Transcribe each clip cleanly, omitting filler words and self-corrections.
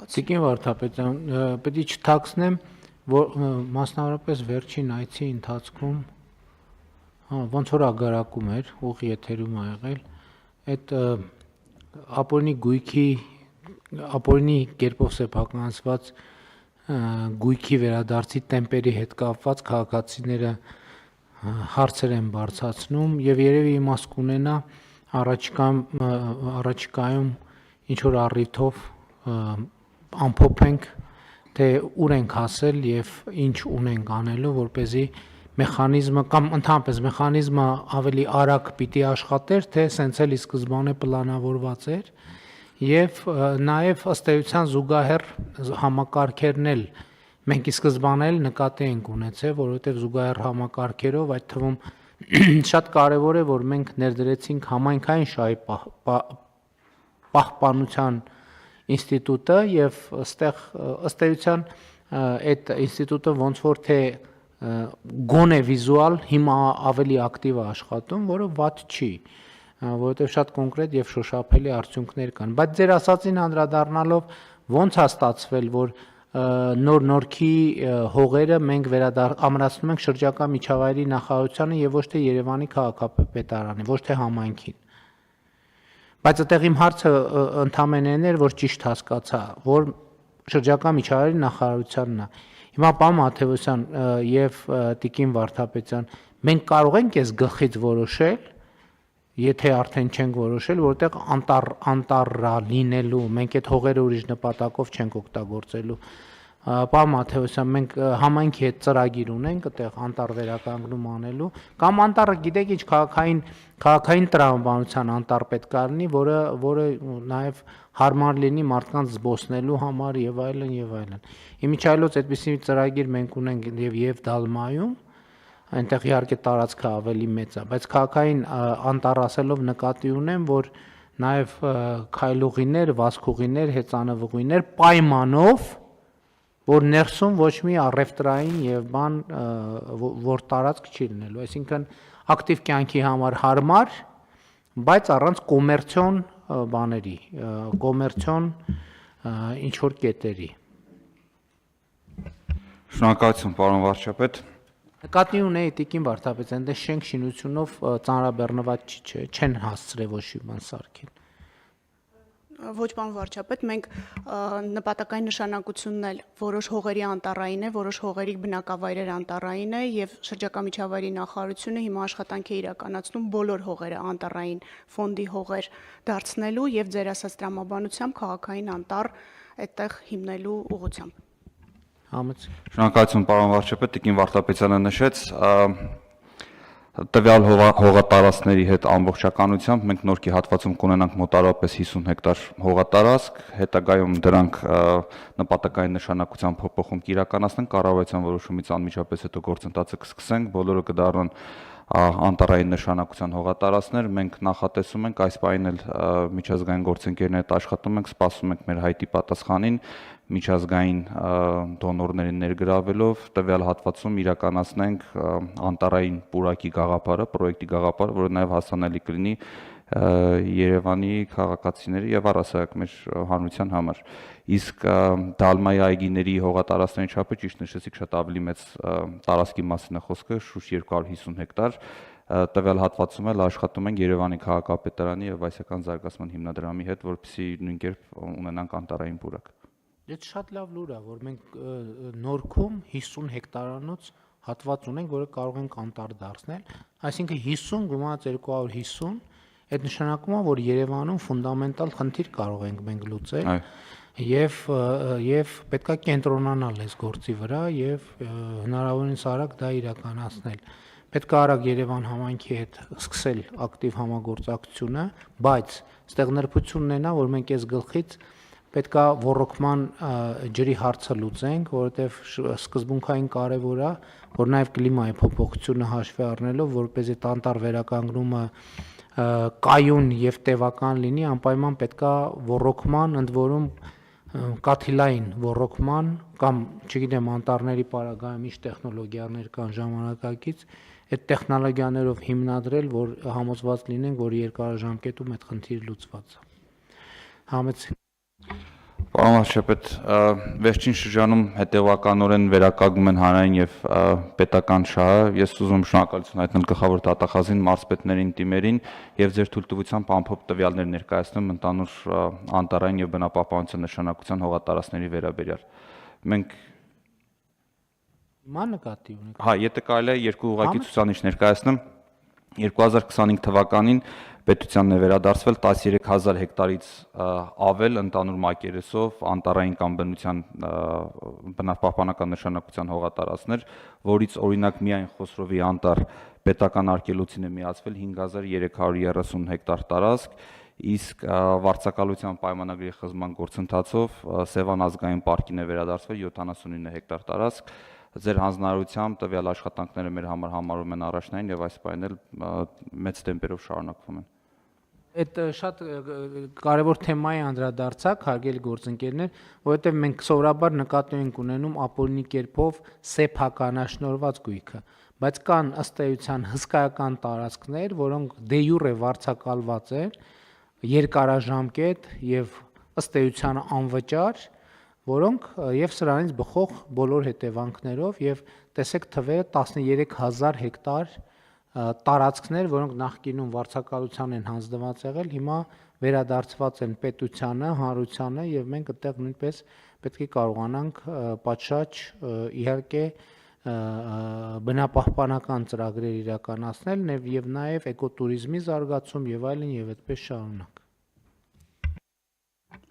կապված։ Տիկին Վարդապետյան, պետք է չթաքցնեմ, որ մասնավորապես վերջին այցի ընթացքում ոնց որ ագարակում էր, ուղի եթերում ա եղել, այդ ապօրինի կերպով սեփականացված գույքի վերադարձի տեմպերի հետ կապված քաղաքացիները հարցեր են բարձրացնում եւ երևի իմաստ կունենա առաջիկայում ինչ որ առիթով ամփոփենք թե ուր ենք հասել եւ ինչ ունենք անելու որպեսզի մեխանիզմը կամ ընդհանրապես մեխանիզմը ավելի արագ պիտի աշխատեր թե սենց էլ ի սկզբանե պլանավորված էր եւ նաեւ ըստ էության զուգահեռ համակարգերն էլ մենք ի սկզբանե էլ նկատի ենք ունեցել որովհետեւ զուգահեռ համակարգերով այդ թվում շատ կարեւոր է որ մենք ներդրեցինք համայնքային շահի պահպանության ինստիտուտը եւ ըստեղ ըստ էության այդ ինստիտուտը ոնց որ թե գոնե վիզուալ հիմա ավելի ակտիվ է աշխատում, որը վատ չի, որովհետեւ շատ կոնկրետ եւ շոշափելի արդյունքներ կան, բայց ձեր ասածին անդրադառնալով ոնց է ստացվել, որ նոր-նորքի հողերը մենք ամրացնում ենք շրջակա միջավայրի նախարարությանը եւ ոչ թե Երևանի քաղաքապետարանին, ոչ թե համայնքին։ Բայց այդտեղ իմ հարցը ընդհանրեն էր, որ ճիշտ հասկացա, որ շրջակա միջավայրի նախարարությանն է։ Հիմա պարոն Մաթեոսյան եւ տիկին Վարդապետյան, մենք կարող ենք այս գլխից որոշել, եթե արդեն չենք որոշել, որտեղ անտառ լինելու, մենք այդ հողերը ուրիշ նպատակով չենք օգտագործելու։ Պարոն Մաթեոսյան, մենք համայնքի հետ ծրագիր ունենք այդտեղ անտառ վերականգնում անելու, կամ անտառը գիտեք ինչ քաղաքային տրամաբանության անտառ պետք է լինի, որը նաեւ հարմար լինի մարդկանց զբոսնելու համար եւ այլն եւ այլն։ Իմիջիայլոց այդպիսի ծրագիր մենք ունենք եւ Դալմայում, այնտեղ իհարկե տարածքը ավելի մեծ է, բայց քաղաքային անտառ ասելով նկատի ունեմ, որ նաեւ քայլուղիներ, վազքուղիներ, հեծանվուղիներ պայմանով որ ներսում ոչ մի առևտրային եւ բան որ տարածք չի լինելու, այսինքն ակտիվ կյանքի համար հարմար, բայց առանց կոմերցիոն բաների, կոմերցիոն ինչ որ կետերի։ Շնորհակալություն, պարոն վարչապետ։ Նկատի ունեի տիկին Վարդապետյան, դե շենք շինությունով ծանրաբեռնված չեն հասցրել ոչ մի բան սարքել։ Ոչ պարոն վարչապետ, մենք նպատակային նշանակությունն էլ որոշ հողերի անտառային է, որոշ հողերի բնակավայրեր անտառային է եւ շրջակա միջավայրի նախարարությունը հիմա աշխատանք է իրականացնում բոլոր հողերը անտառային ֆոնդի հողեր դարձնելու եւ ձեր ասած տրամաբանությամբ քաղաքային անտառ այդտեղ հիմնելու ուղղությամբ։ Շնորհակալություն, պարոն վարչապետ, տիկին Վարդապետյանը նշեց տվյալ հողատարածքների հետ ամբողջականությամբ մենք նորքի հատվածում կունենանք մոտավորապես 50 հեկտար հողատարածք, հետագայում դրանք նպատակային նշանակության փոփոխում կիրականացնենք, կառավարության որոշումից անմիջապես հետո գործընթացը կսկսենք, բոլորը կդառնան անտառային նշանակության հողատարածքներ, մենք նախատեսում ենք այս պահին էլ միջազգային գործընկերներն հետ աշխատում ենք, սպասում ենք մեր հայտի պատասխանին միջազգային դոնորներին ներգրավելով տվյալ հատվածում իրականացնենք անտառային պուրակի գաղափարը, պրոյեկտի գաղափարը, որը նաև հասանելի կլինի Երևանի քաղաքացիների եւ առհասարակ մեր հանրության համար։ Իսկ Դալմայի այգիների հողատարածքների չափը ճիշտ նշեցիք, շատ ավելի մեծ տարածքի մասին է խոսքը, շուրջ 250 հեկտար։ Տվյալ հատվածում էլ աշխատում ենք Երևանի քաղաքապետարանի եւ Վայսական զարգացման հիմնադրամի հետ, որպեսզի նույն կերպ ունենանք անտառային պուրակ։ Դա շատ լավ լուր է, որ մենք Նորքում 50 հեկտարանոց հատված ունենք, որը կարող ենք անտառ դարձնել, այսինքն 50 գումարած 250, այդ նշանակում է, որ Երևանում ֆունդամենտալ խնդիր կարող ենք մենք լուծել եւ պետքա կենտրոնանալ այս գործի վրա եւ հնարավորինս արագ դա իրականացնել։ Պետք է արագ Երևան համայնքի հետ սկսել ակտիվ համագործակցությունը, բայց այստեղ նրբությունն է նա, որ մենք այս գլխից պետք է ոռոգման ջրի հարցը լուծենք, որովհետև սկզբունքային կարևոր է, որ նաև կլիմայի փոփոխությունը հաշվի առնելով, որպեսզի տանտառ վերականգնումը կայուն եւ տևական լինի, անպայման պետք է ոռոգման, ընդ որում կաթիլային ոռոգման կամ, չգիտեմ, անտառների պարագայում ինչ տեխնոլոգիաներ կան ժամանակակից, այդ տեխնոլոգիաներով հիմնադրել, որ համոզված լինենք, որ երկարաժամկետում այդ խնդիրը լուծված է։ Համեցեք։ Պարոն վարչապետ, վերջին շրջանում հետևականորեն վերականգնում են հանրային եւ պետական շահը։ Ես ուզում եմ շնորհակալություն հայտնել գլխավոր դատախազին, մարզպետներին, թիմերին եւ ձեր թույլտվությամբ ամփոփ տվյալներ ներկայացնում ընդհանուր անտառային եւ բնապահպանության նշանակության հողատարածքների վերաբերյալ։ Մենք Հիմա նկատի ունենք։ Հա, եթե կարելի է երկու ուղղակի ցուցանիշ ներկայացնեմ, 2025 թվականին պետությանն է վերադարձվել 13000 հեկտարից ավել ընդհանուր մակերեսով անտառային կամ բնապահպանական նշանակության հողատարածքներ, որից օրինակ միայն Խոսրովի անտառ պետական արգելոցին է միացվել 5330 հեկտար տարածք, իսկ վարձակալության պայմանագրի խզման գործընթացով Սևան ազգային պարկին է վերադարձվել 79 հեկտար տարածք։ Ձեր հանձնարարությամբ տվյալ աշխատանքները մեր համար համարում են առաջնային եւ այս պայն էլ մեծ տեմպերով շարունակվում են։ Այդ շատ կարևոր թեմայի անդրադարձակ, հարգելի գործընկերներ, որովհետև մենք սովորաբար նկատի ենք ունենում ապօրինի կերպով սեփականաշնորհված գույքը, բայց կան ըստ էության հսկայական տարածքներ, որոնք դե յուրե վարձակալված են երկարաժամկետ եւ ըստ էության անվճար, որոնք եւ սրանից բխող բոլոր հետևանքներով եւ տեսեք թվերը 13000 հեկտար տարածքներ, որոնք նախկինում վարձակալության են հանձնված եղել, հիմա վերադարձված են պետությանը, հանրությանը եւ մենք այդտեղ նույնպես պետք է կարողանանք պատշաճ իհարկե բնապահպանական ծրագրեր իրականացնել եւ նաեւ էկոտուրիզմի զարգացում եւ այլն եւ այդպես շարունակ։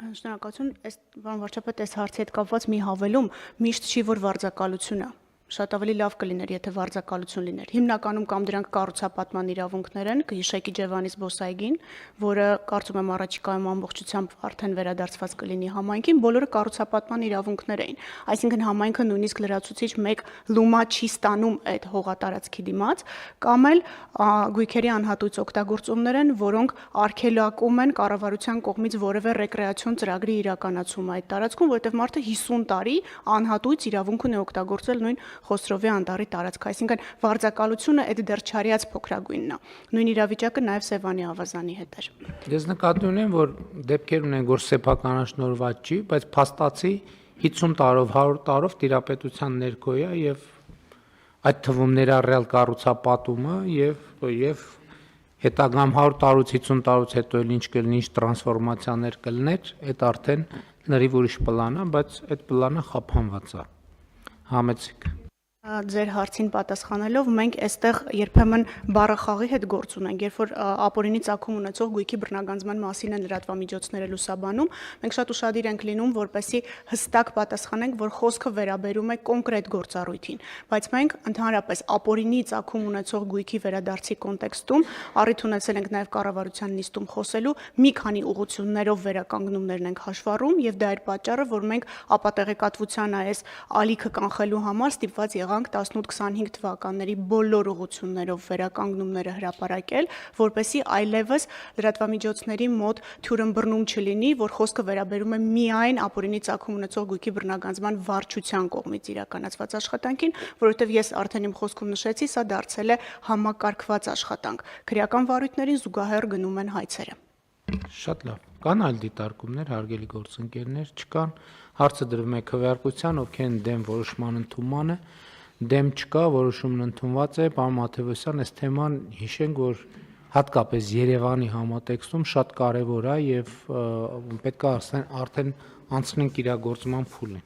Շնորհակալություն, պարոն վարչապետ, այս հարցի հետ կապված մի հավելում, միշտ չի որ վարձակալությունը շատ ավելի լավ կլիներ, եթե վարձակալություն լիներ։ Հիմնականում կամ դրանք կառուցապատման իրավունքներ են, կհիշեք Իջևանի զբոսայգին, որը կարծում եմ առաջիկայում ամբողջությամբ արդեն վերադարձված կլինի համայնքին, բոլորը կառուցապատման իրավունքներ էին։ Այսինքն համայնքը նույնիսկ լրացուցիչ մեկ լումա չի ստանում այդ հողատարածքի դիմաց, կամ էլ գույքերի անհատույց օգտագործումներ են, որոնք արգելակում են կառավարության կողմից որևէ ռեկրեացիոն ծրագրի իրականացումը այդ տարածքում, որովհետև մարդը 50 տարի անհատույց իրավունք ունի օգտագործել նույն Խոսրովի անտառի տարածքը, այսինքն վարձակալությունը այդ դեռ չարյաց փոքրագույնն է։ Նույն իրավիճակը նաև Սևանի ավազանի հետ էր։ Ես նկատի ունեմ, որ դեպքեր ունեն, որ սեփականաշնորհված չի, բայց փաստացի 50 տարով, 100 տարով տիրապետության ներքո է եւ այդ թվում ներառյալ կառուցապատումը եւ հետագամ 100 տարուց 50 տարուց հետո էլ ինչ կլինի, ինչ տրանսֆորմացիաներ կլներ, այդ արդեն լրիվ ուրիշ պլան է, բայց այդ պլանը խափանված է։ Համեցիկ։ Ձեր հարցին պատասխանելով մենք այստեղ երբեմն բառախաղի հետ գործ ունենք, երբ որ ապօրինի ծագում ունեցող գույքի բռնագանձման մասին են լրատվամիջոցները լուսաբանում, մենք շատ ուշադիր ենք լինում, որպեսզի հստակ պատասխանենք, որ խոսքը վերաբերում է կոնկրետ գործառույթին, բայց մենք ընդհանրապես ապօրինի ծագում ունեցող գույքի վերադարձի կոնտեքստում առիթ ունեցել ենք նաև կառավարության նիստում խոսելու, մի քանի ուղղություններով վերականգնումներն ենք հաշվառում եւ դա էր պատճառը, որ մենք ապատեղեկատվության այս ալիքը կանխելու համար ստիպված եղանք 18-25 թվականների բոլոր ուղղություններով վերականգնումները հրապարակել, որպեսզի այլևս լրատվամիջոցների մոտ թյուրըմբռնում չլինի, որ խոսքը վերաբերում է միայն ապօրինի ծագում ունեցող գույքի բռնագանձման վարչության կողմից իրականացված աշխատանքին, որովհետև ես արդեն իմ խոսքում նշեցի, սա դարձել է համակարգված աշխատանք։ Քրեական վարույթներին զուգահեռ գնում են հայցերը։ Շատ լավ։ Կան այլ դիտարկումներ, հարգելի գործընկերներ, չկան։ Հարցը դրվում է քվեարկության, ովքեր են դեմ որոշման ընդունմանը, դեմ չկա, որոշումն ընդունված է, պարոն Մաթևոսյան, այս թեման հիշենք, որ հատկապես Երևանի համատեքստում շատ կարևոր է եւ պետք է արդեն անցնենք իրագործման փուլին։